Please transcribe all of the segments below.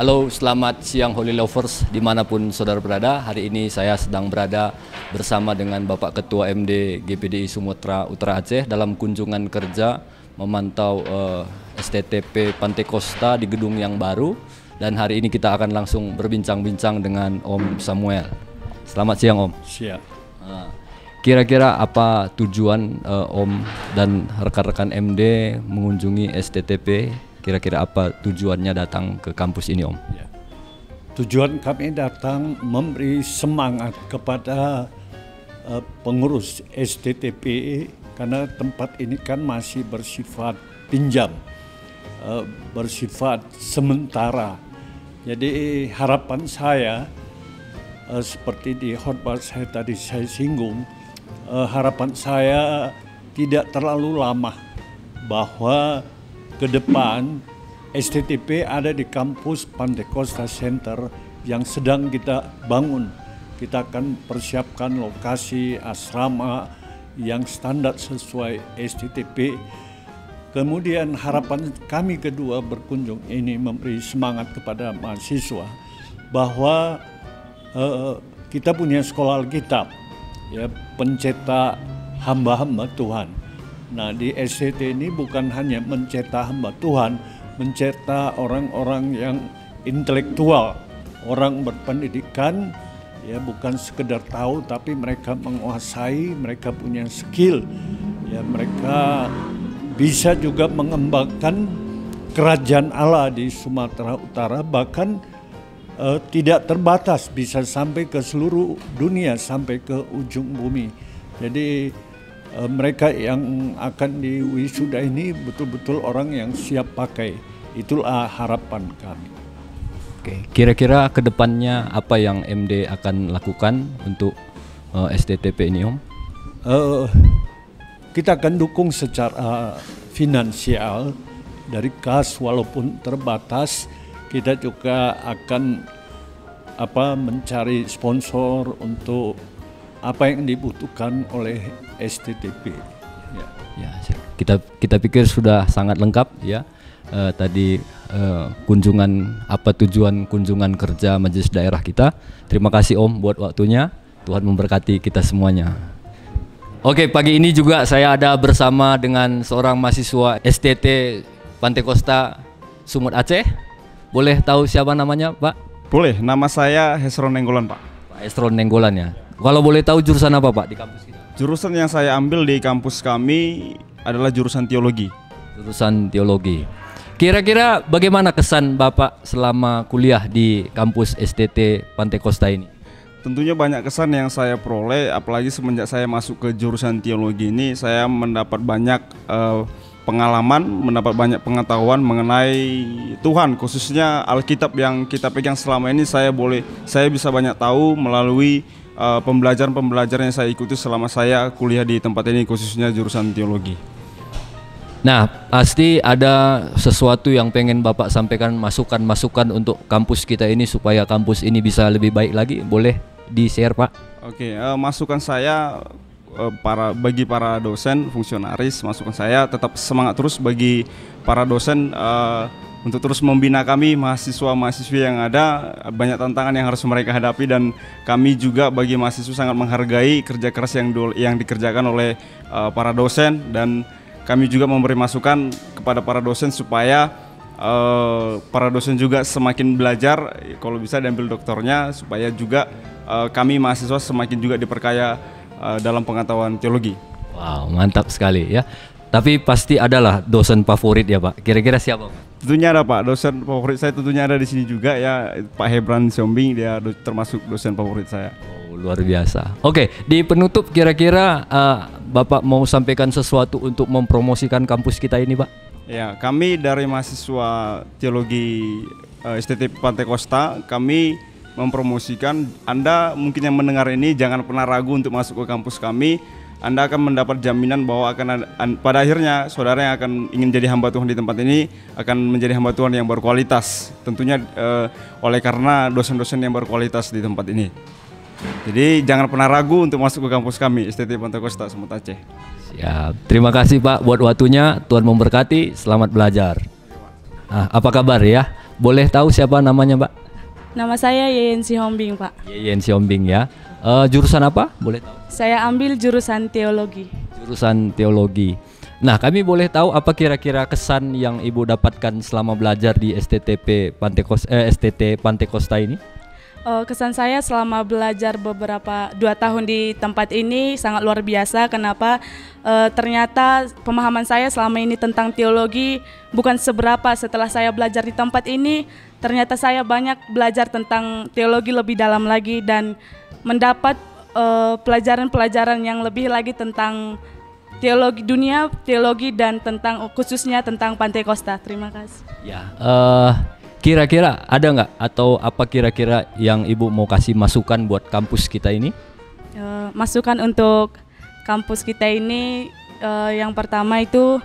Halo, selamat siang Holy Lovers dimanapun saudara berada. Hari ini saya sedang berada bersama dengan Bapak Ketua MD GPDI Sumatera Utara Aceh dalam kunjungan kerja memantau STTP Pantai Kosta di gedung yang baru. Dan hari ini kita akan langsung berbincang-bincang dengan Om Samuel. Selamat siang Om. Siap. Kira-kira apa tujuan Om dan rekan-rekan MD mengunjungi STTP? Kira-kira apa tujuannya datang ke kampus ini Om? Ya. Tujuan kami datang memberi semangat kepada pengurus STTP karena tempat ini kan masih bersifat pinjam, bersifat sementara. Jadi harapan saya seperti di khotbah saya tadi saya singgung, harapan saya tidak terlalu lama bahwa ke depan STTP ada di kampus Pantai Kosta Center yang sedang kita bangun. Kita akan persiapkan lokasi asrama yang standar sesuai STTP. Kemudian harapan kami kedua berkunjung ini memberi semangat kepada mahasiswa bahwa kita punya sekolah Alkitab, ya, pencetak hamba-hamba Tuhan. Nah, di STT ini bukan hanya mencetak hamba Tuhan, mencetak orang-orang yang intelektual, orang berpendidikan, ya bukan sekedar tahu tapi mereka menguasai, mereka punya skill, ya mereka bisa juga mengembangkan kerajaan Allah di Sumatera Utara, bahkan tidak terbatas, bisa sampai ke seluruh dunia, sampai ke ujung bumi. Jadi mereka yang akan diwisuda ini betul-betul orang yang siap pakai. Itulah harapan kami. Oke, kira-kira kedepannya apa yang MD akan lakukan untuk STTP ini Om? Kita akan dukung secara finansial dari kas walaupun terbatas. Kita juga akan mencari sponsor untuk apa yang dibutuhkan oleh STTP. Ya, kita pikir sudah sangat lengkap ya. Tadi kunjungan tujuan kunjungan kerja majelis daerah kita. Terima kasih Om buat waktunya. Tuhan memberkati kita semuanya. Oke, pagi ini juga saya ada bersama dengan seorang mahasiswa STT Pantai Kosta Sumut Aceh. Boleh tahu siapa namanya, Pak? Boleh, nama saya Hesron Nenggolan, Pak. Pak Hesron Nenggolan ya. Kalau boleh tahu jurusan apa Pak di kampus kita? Jurusan yang saya ambil di kampus kami adalah jurusan teologi. Jurusan teologi. Kira-kira bagaimana kesan Bapak selama kuliah di kampus STT Pantai Kosta ini? Tentunya banyak kesan yang saya peroleh, apalagi semenjak saya masuk ke jurusan teologi ini, saya mendapat banyak pengalaman, mendapat banyak pengetahuan mengenai Tuhan, khususnya Alkitab yang kita pegang selama ini. Saya bisa banyak tahu melalui pembelajaran yang saya ikuti selama saya kuliah di tempat ini, khususnya jurusan teologi. Nah, pasti ada sesuatu yang pengen Bapak sampaikan, masukan untuk kampus kita ini supaya kampus ini bisa lebih baik lagi. Boleh di-share Pak? Oke, masukan saya bagi para dosen, fungsionaris, masukan saya tetap semangat terus bagi para dosen untuk terus membina kami mahasiswa-mahasiswi yang ada. Banyak tantangan yang harus mereka hadapi dan kami juga bagi mahasiswa sangat menghargai kerja keras yang dikerjakan oleh para dosen, dan kami juga memberi masukan kepada para dosen supaya para dosen juga semakin belajar, kalau bisa diambil doktornya, supaya juga kami mahasiswa semakin juga diperkaya dalam pengetahuan teologi. Wow, mantap sekali ya. Tapi pasti adalah dosen favorit ya Pak. Kira-kira siapa Pak? Tentunya ada Pak, dosen favorit saya tentunya ada di sini juga ya, Pak Hebran Siombing, dia termasuk dosen favorit saya. Oh, luar biasa. Oke, di penutup kira-kira Bapak mau sampaikan sesuatu untuk mempromosikan kampus kita ini Pak? Ya, kami dari mahasiswa teologi STTP Pantai Kosta, kami mempromosikan Anda mungkin yang mendengar ini jangan pernah ragu untuk masuk ke kampus kami. Anda akan mendapat jaminan bahwa pada akhirnya saudara yang akan ingin jadi hamba Tuhan di tempat ini akan menjadi hamba Tuhan yang berkualitas. Tentunya oleh karena dosen-dosen yang berkualitas di tempat ini. Jadi jangan pernah ragu untuk masuk ke kampus kami STT Pantai Kosta Sumut Aceh. Siap. Terima kasih Pak buat waktunya. Tuhan memberkati. Selamat belajar. Apa kabar ya? Boleh tahu siapa namanya, Mbak? Nama saya Yeyen Sihombing, Pak. Yeyen Siombing ya. Jurusan apa? Boleh tahu? Saya ambil jurusan teologi. Jurusan teologi. Nah, kami boleh tahu apa kira-kira kesan yang Ibu dapatkan selama belajar di STT Pantai Kosta ini? Kesan saya selama belajar 2 tahun di tempat ini sangat luar biasa. Kenapa? Ternyata pemahaman saya selama ini tentang teologi bukan seberapa. Setelah saya belajar di tempat ini, ternyata saya banyak belajar tentang teologi lebih dalam lagi dan mendapat pelajaran-pelajaran yang lebih lagi tentang teologi dunia, teologi dan khususnya tentang Pantai Kosta. Terima kasih. Ya, kira-kira ada nggak atau apa kira-kira yang Ibu mau kasih masukan buat kampus kita ini? Masukan untuk kampus kita ini yang pertama itu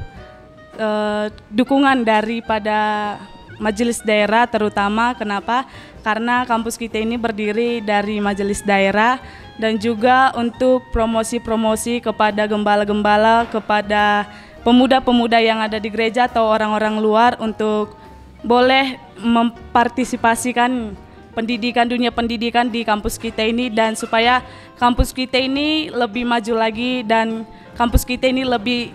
dukungan daripada majelis daerah terutama. Kenapa? Karena kampus kita ini berdiri dari majelis daerah dan juga untuk promosi-promosi kepada gembala-gembala, kepada pemuda-pemuda yang ada di gereja atau orang-orang luar untuk boleh mempartisipasikan pendidikan, dunia pendidikan di kampus kita ini, dan supaya kampus kita ini lebih maju lagi dan kampus kita ini lebih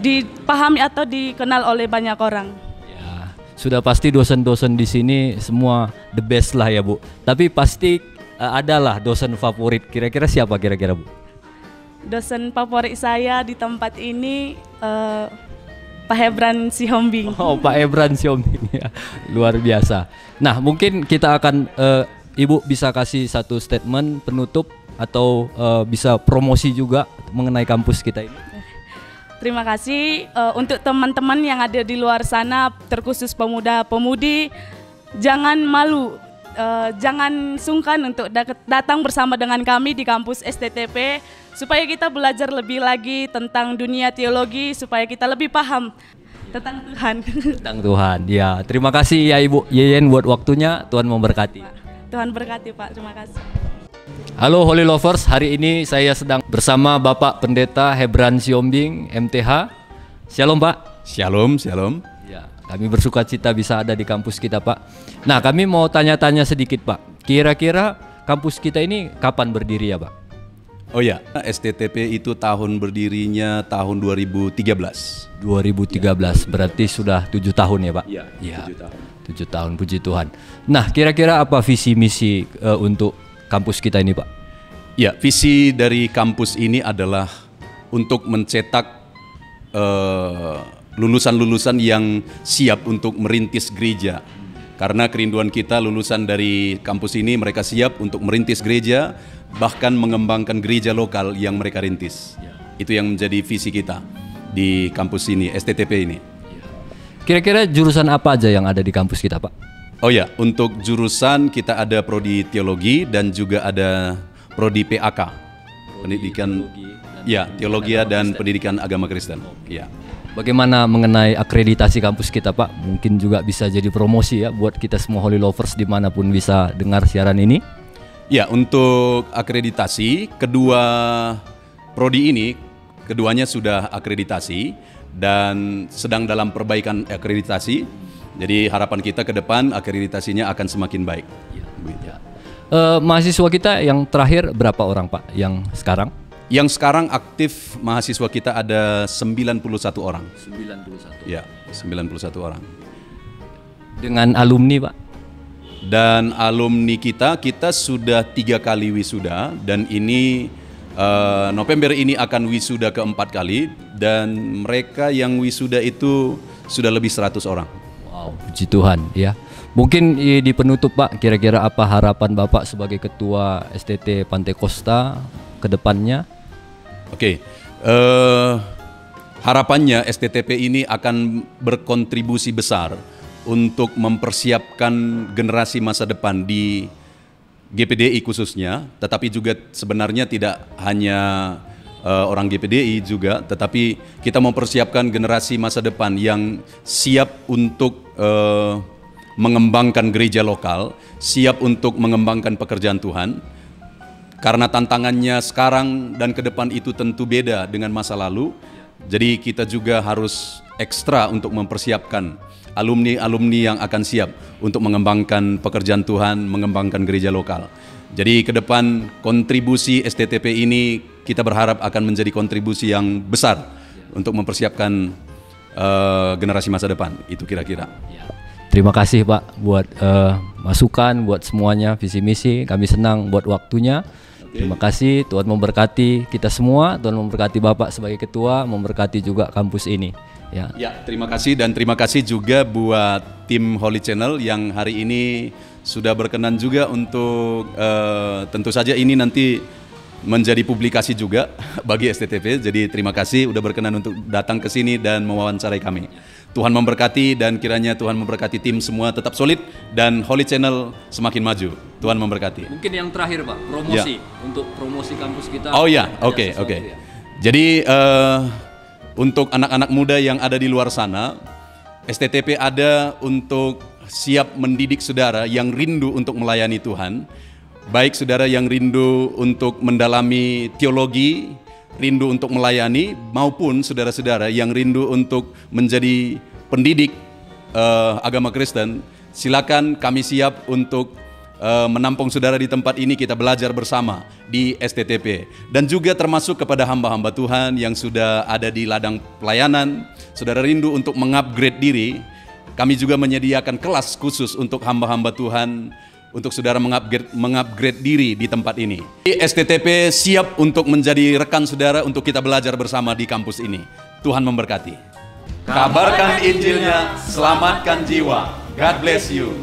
dipahami atau dikenal oleh banyak orang. Ya, sudah pasti dosen-dosen di sini semua the best lah ya, Bu. Tapi pasti adalah dosen favorit. Kira-kira siapa kira-kira, Bu? Dosen favorit saya di tempat ini Pak Hebran Sihombing. Oh, Pak Hebran Sihombing ya. Luar biasa. Nah, mungkin kita akan Ibu bisa kasih satu statement penutup atau bisa promosi juga mengenai kampus kita ini. Terima kasih untuk teman-teman yang ada di luar sana, terkhusus pemuda-pemudi, jangan malu. Jangan sungkan untuk datang bersama dengan kami di kampus STTP supaya kita belajar lebih lagi tentang dunia teologi, supaya kita lebih paham tentang Tuhan. Tentang Tuhan. Ya, terima kasih ya Ibu Yeyen buat waktunya. Tuhan memberkati. Tuhan berkati, Pak. Terima kasih. Halo Holy Lovers, hari ini saya sedang bersama Bapak Pendeta Hebran Sihombing, MTH. Shalom, Pak. Shalom, shalom. Ya, kami bersuka cita bisa ada di kampus kita, Pak. Nah, kami mau tanya-tanya sedikit, Pak. Kira-kira kampus kita ini kapan berdiri ya, Pak? Oh ya, STTP itu tahun berdirinya tahun 2013. 2013, berarti sudah 7 tahun ya, Pak? Iya, ya, 7 tahun. 7 tahun, puji Tuhan. Nah, kira-kira apa visi misi untuk kampus kita ini, Pak? Ya, visi dari kampus ini adalah untuk mencetak lulusan-lulusan yang siap untuk merintis gereja. Karena kerinduan kita lulusan dari kampus ini, mereka siap untuk merintis gereja, bahkan mengembangkan gereja lokal yang mereka rintis. Itu yang menjadi visi kita di kampus ini, STTP ini. Kira-kira jurusan apa aja yang ada di kampus kita, Pak? Oh ya, untuk jurusan kita ada prodi teologi dan juga ada prodi PAK, pendidikan teologi dan pendidikan agama Kristen. Ya. Bagaimana mengenai akreditasi kampus kita, Pak? Mungkin juga bisa jadi promosi ya buat kita semua Holy Lovers dimanapun bisa dengar siaran ini. Ya, untuk akreditasi kedua prodi ini, keduanya sudah akreditasi dan sedang dalam perbaikan akreditasi. Jadi harapan kita ke depan akreditasinya akan semakin baik. Ya. Mahasiswa kita yang terakhir berapa orang, Pak, yang sekarang? Yang sekarang aktif mahasiswa kita ada 91 orang. 91. Ya, 91 orang. Dengan alumni, Pak? Dan alumni kita sudah 3 kali wisuda dan ini November ini akan wisuda keempat kali dan mereka yang wisuda itu sudah lebih 100 orang. Wow, puji Tuhan ya. Mungkin di penutup, Pak, kira-kira apa harapan Bapak sebagai Ketua STT Pantai Kosta ke depannya? Oke, harapannya STTP ini akan berkontribusi besar untuk mempersiapkan generasi masa depan di GPDI khususnya, tetapi juga sebenarnya tidak hanya orang GPDI juga, tetapi kita mempersiapkan generasi masa depan yang siap untuk mengembangkan gereja lokal, siap untuk mengembangkan pekerjaan Tuhan. Karena tantangannya sekarang dan ke depan itu tentu beda dengan masa lalu. Jadi kita juga harus ekstra untuk mempersiapkan alumni-alumni yang akan siap untuk mengembangkan pekerjaan Tuhan, mengembangkan gereja lokal. Jadi ke depan kontribusi STTP ini kita berharap akan menjadi kontribusi yang besar untuk mempersiapkan generasi masa depan. Itu kira-kira. Terima kasih Pak buat masukan, buat semuanya visi misi. Kami senang buat waktunya. Terima kasih, Tuhan memberkati kita semua, Tuhan memberkati Bapak sebagai ketua, memberkati juga kampus ini. Ya, terima kasih dan terima kasih juga buat tim Holy Channel yang hari ini sudah berkenan juga untuk tentu saja ini nanti menjadi publikasi juga bagi STTP. Jadi terima kasih udah berkenan untuk datang ke sini dan mewawancarai kami. Tuhan memberkati dan kiranya Tuhan memberkati tim semua tetap solid dan Holy Channel semakin maju. Tuhan memberkati. Mungkin yang terakhir Pak, promosi untuk promosi kampus kita. Oh ya, oke. Jadi untuk anak-anak muda yang ada di luar sana, STTP ada untuk siap mendidik saudara yang rindu untuk melayani Tuhan. Baik saudara yang rindu untuk mendalami teologi, rindu untuk melayani, maupun saudara-saudara yang rindu untuk menjadi pendidik agama Kristen. Silakan, kami siap untuk menampung saudara di tempat ini, kita belajar bersama di STTP. Dan juga termasuk kepada hamba-hamba Tuhan yang sudah ada di ladang pelayanan, saudara rindu untuk mengupgrade diri, kami juga menyediakan kelas khusus untuk hamba-hamba Tuhan, untuk saudara mengupgrade diri di tempat ini. STTP siap untuk menjadi rekan saudara untuk kita belajar bersama di kampus ini. Tuhan memberkati. Kabarkan Injilnya, selamatkan jiwa. God bless you.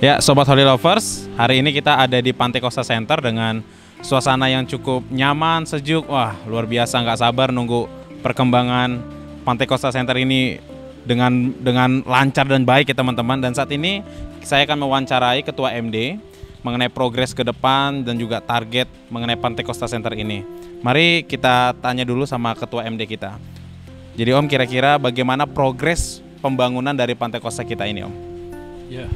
Ya, Sobat Holy Lovers, hari ini kita ada di Pantai Kosta Center dengan suasana yang cukup nyaman, sejuk. Wah, luar biasa, nggak sabar nunggu perkembangan Pantai Kosta Center ini dengan lancar dan baik ya teman-teman. Dan saat ini saya akan mewawancarai Ketua MD mengenai progres ke depan dan juga target mengenai Pantai Kosta Center ini. Mari kita tanya dulu sama Ketua MD kita. Jadi Om, kira-kira bagaimana progres pembangunan dari Pantai Kosta kita ini, Om? Ya,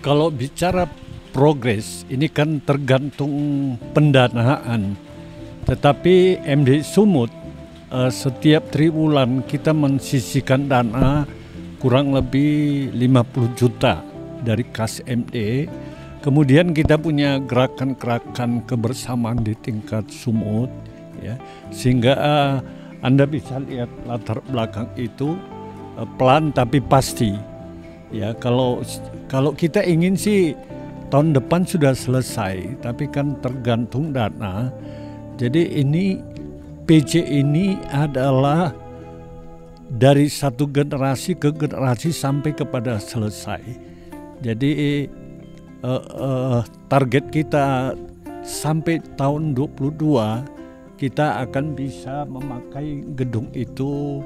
kalau bicara progres, ini kan tergantung pendanaan. Tetapi MD Sumut setiap triwulan kita mensisihkan dana kurang lebih 50 juta dari kas MD. Kemudian kita punya gerakan-gerakan kebersamaan di tingkat Sumut, ya, sehingga Anda bisa lihat latar belakang itu pelan tapi pasti. Ya, kalau kita ingin sih tahun depan sudah selesai, tapi kan tergantung dana. Jadi ini PJ ini adalah dari satu generasi ke generasi sampai kepada selesai. Jadi target kita sampai tahun 22 kita akan bisa memakai gedung itu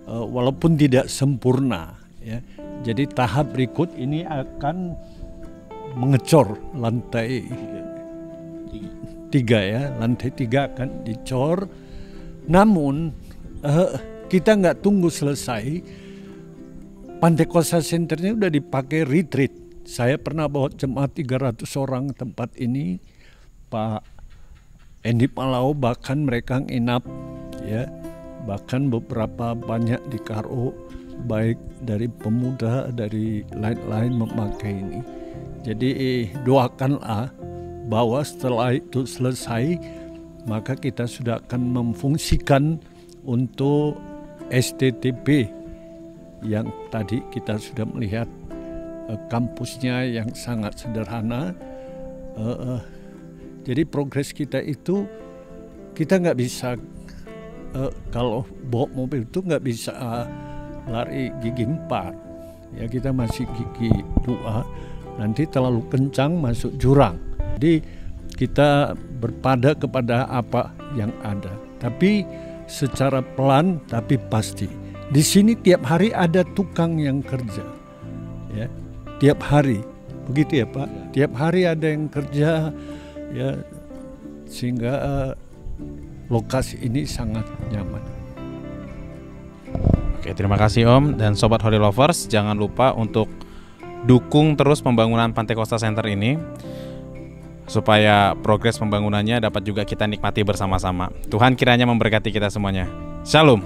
walaupun tidak sempurna, ya. Jadi tahap berikut ini akan mengecor lantai 3, ya, lantai 3 akan dicor. Namun kita nggak tunggu selesai. Pantai Kosta Center ini udah dipakai retreat. Saya pernah bawa jemaat 300 orang ke tempat ini, Pak Endi Malau, bahkan mereka nginap, ya, bahkan beberapa banyak di Karo, baik dari pemuda, dari lain-lain memakai ini. Jadi doakanlah bahwa setelah itu selesai, maka kita sudah akan memfungsikan untuk STTP yang tadi kita sudah melihat kampusnya yang sangat sederhana. Jadi progres kita itu kita nggak bisa kalau bawa mobil itu nggak bisa lari gigi 4, ya, kita masih gigi 2, nanti terlalu kencang masuk jurang. Jadi kita berpada kepada apa yang ada, tapi secara pelan tapi pasti. Di sini tiap hari ada tukang yang kerja, ya, tiap hari, begitu ya Pak. Tiap hari ada yang kerja, ya, sehingga lokasi ini sangat nyaman. Oke, terima kasih Om. Dan Sobat Holy Lovers, jangan lupa untuk dukung terus pembangunan Pantai Kosta Center ini, supaya progres pembangunannya dapat juga kita nikmati bersama-sama. Tuhan kiranya memberkati kita semuanya. Shalom.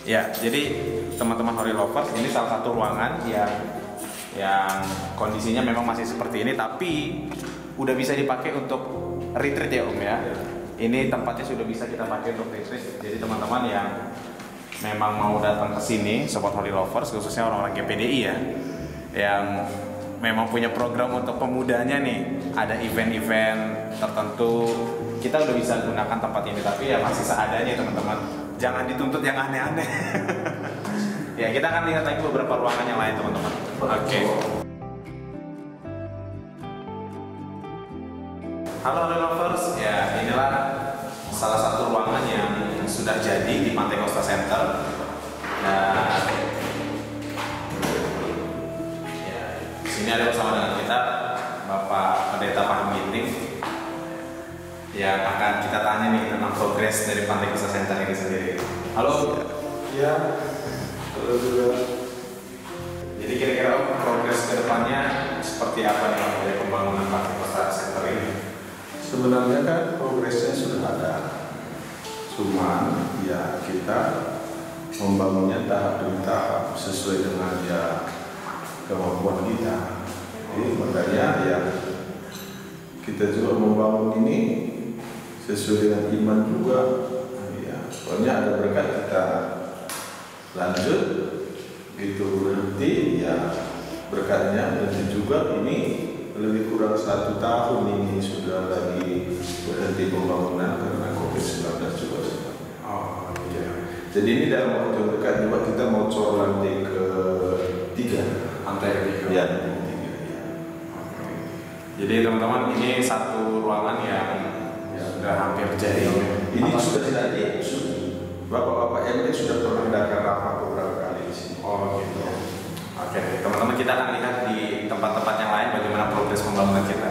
Ya, jadi teman-teman Holy Lovers, ini salah satu ruangan yang kondisinya memang masih seperti ini, tapi udah bisa dipakai untuk retreat ya Om ya. Ini tempatnya sudah bisa kita pakai untuk retreat. Jadi teman-teman yang memang mau datang ke sini, Sobat Holy Lovers, khususnya orang-orang GPDI ya, yang memang punya program untuk pemudanya nih, ada event-event tertentu, kita udah bisa gunakan tempat ini, tapi ya masih seadanya teman-teman. Jangan dituntut yang aneh-aneh. Ya, kita akan lihat lagi beberapa ruangan yang lain teman-teman. Oke. Halo Holy Lovers, ya inilah salah satu ruangan yang sudah jadi di Pantai Kosta Center. Nah, ya, sini ada bersama dengan kita Bapak Pendeta Paham Ginting yang akan kita tanya nih tentang progres dari Pantai Kosta Center ini sendiri. Halo. Ya, halo juga. Jadi kira-kira progres ke depannya seperti apa nih dari pembangunan Pantai Kosta Center ini? Sebenarnya kan progresnya sudah ada, cuman ya kita membangunnya tahap demi tahap sesuai dengan ya kemampuan kita. Jadi makanya ya kita juga membangun ini sesuai dengan iman juga. Ya, soalnya ada berkat kita lanjut gitu berhenti ya berkatnya, dan juga ini lebih kurang 1 tahun ini sudah lagi berhenti pembangunan karena COVID-19 juga sebenarnya. Oh iya. Jadi ini dalam waktu dekat juga kita mau cor lantai ke-3. Lantai ke-3. Ya. Oke. Jadi teman-teman, ini satu ruangan yang sudah hampir jadi. Ini sudah jadi. Bapak-bapak MD sudah pernah datang rapat beberapa kali di sini. Oh gitu. Oke, teman-teman, kita akan lihat di tempat-tempat yang lain bagaimana progres pembangunan kita.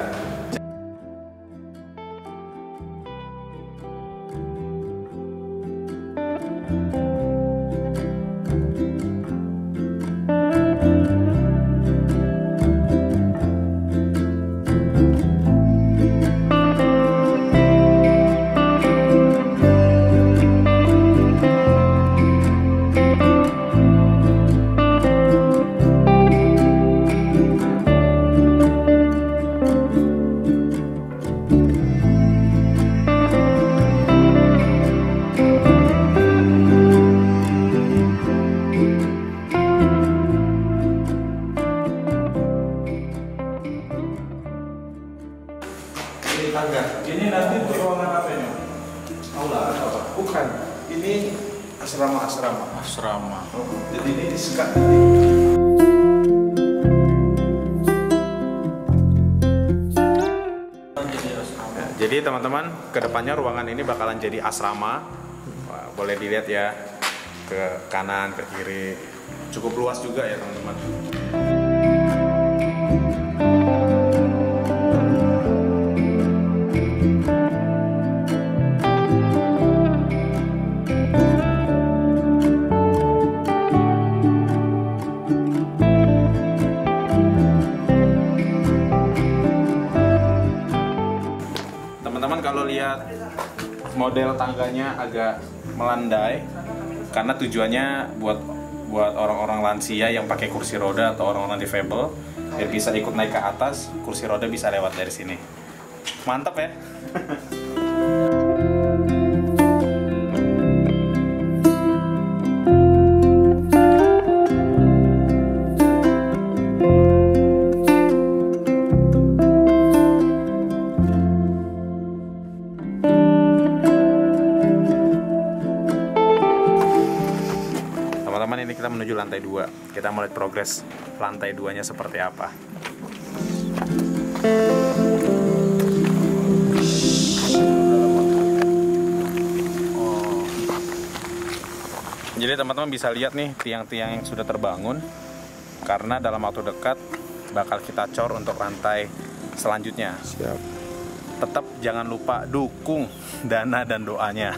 asrama. Asrama. Jadi ini disekat. Jadi teman-teman, kedepannya ruangan ini bakalan jadi asrama. Wah, boleh dilihat ya, ke kanan, ke kiri. Cukup luas juga ya teman-teman. Teman-teman kalau lihat model tangganya agak melandai karena tujuannya buat orang-orang lansia yang pakai kursi roda atau orang-orang difabel biar bisa ikut naik ke atas, kursi roda bisa lewat dari sini. Mantap ya. Teman-teman, ini kita menuju lantai 2. Kita mau lihat progres lantai 2-nya seperti apa. Jadi teman-teman bisa lihat nih tiang-tiang yang sudah terbangun, karena dalam waktu dekat bakal kita cor untuk lantai selanjutnya. Siap. Tetap jangan lupa dukung dana dan doanya.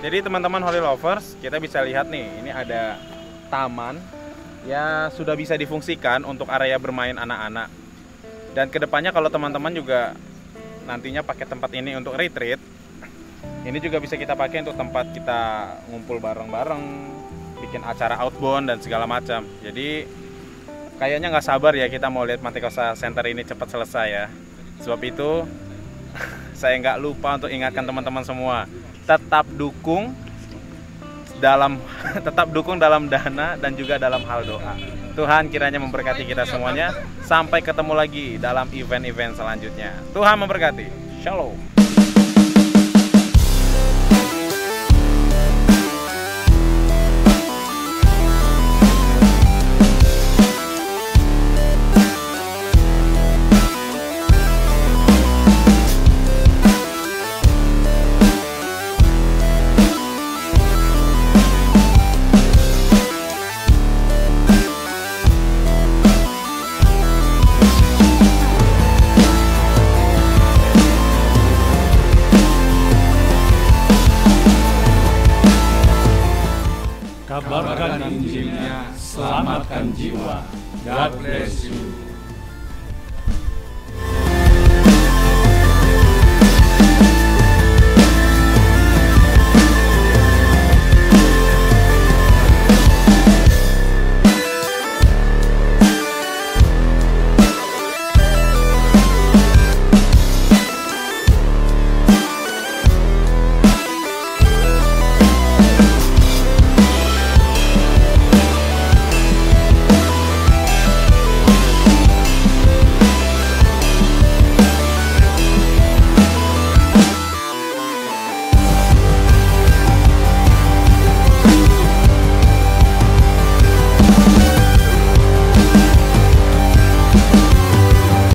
Jadi teman-teman Holy Lovers, kita bisa lihat nih, ini ada taman ya sudah bisa difungsikan untuk area bermain anak-anak. Dan kedepannya kalau teman-teman juga nantinya pakai tempat ini untuk retreat, ini juga bisa kita pakai untuk tempat kita ngumpul bareng-bareng, bikin acara outbound dan segala macam. Jadi kayaknya nggak sabar ya kita mau lihat Pantai Kosta Center ini cepat selesai ya. Sebab itu saya nggak lupa untuk ingatkan teman-teman semua, tetap dukung dalam dana dan juga dalam hal doa. Tuhan kiranya memberkati kita semuanya. Sampai ketemu lagi dalam event-event selanjutnya. Tuhan memberkati. Shalom. Kabarkan Injilnya, selamatkan jiwa. God bless you.